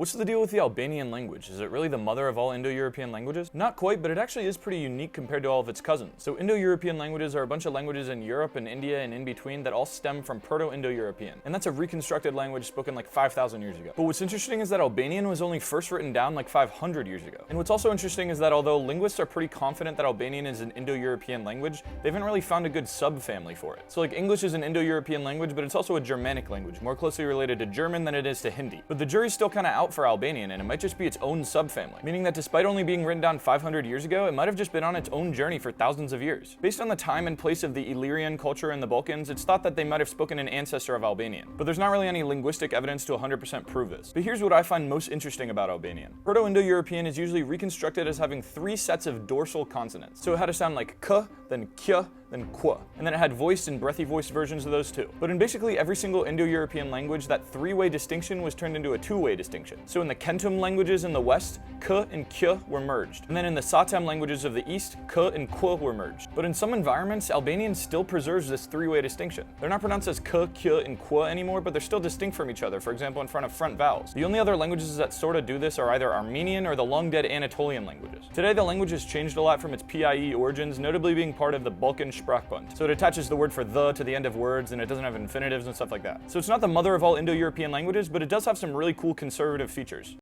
What's the deal with the Albanian language? Is it really the mother of all Indo-European languages? Not quite, but it actually is pretty unique compared to all of its cousins. So Indo-European languages are a bunch of languages in Europe and India and in between that all stem from Proto-Indo-European. And that's a reconstructed language spoken like 5,000 years ago. But what's interesting is that Albanian was only first written down like 500 years ago. And what's also interesting is that although linguists are pretty confident that Albanian is an Indo-European language, they haven't really found a good subfamily for it. So like English is an Indo-European language, but it's also a Germanic language, more closely related to German than it is to Hindi. But the jury's still kind of out for Albanian, and it might just be its own subfamily, meaning that despite only being written down 500 years ago, it might have just been on its own journey for thousands of years. Based on the time and place of the Illyrian culture in the Balkans, it's thought that they might have spoken an ancestor of Albanian, but there's not really any linguistic evidence to 100% prove this. But here's what I find most interesting about Albanian. Proto-Indo-European is usually reconstructed as having 3 sets of dorsal consonants. So it had to sound like k, then kya, then kwa, and then it had voiced and breathy voiced versions of those too. But in basically every single Indo-European language, that 3-way distinction was turned into a 2-way distinction. So in the Kentum languages in the west, k and kya were merged. And then in the Satem languages of the east, k and kwa were merged. But in some environments, Albanian still preserves this 3-way distinction. They're not pronounced as k, kya, and kwa anymore, but they're still distinct from each other, for example in front of front vowels. The only other languages that sorta do this are either Armenian or the long-dead Anatolian languages. Today the language has changed a lot from its PIE origins, notably being part of the Balkan Sprachbund. So it attaches the word for the to the end of words, and it doesn't have infinitives and stuff like that. So it's not the mother of all Indo-European languages, but it does have some really cool conservative features.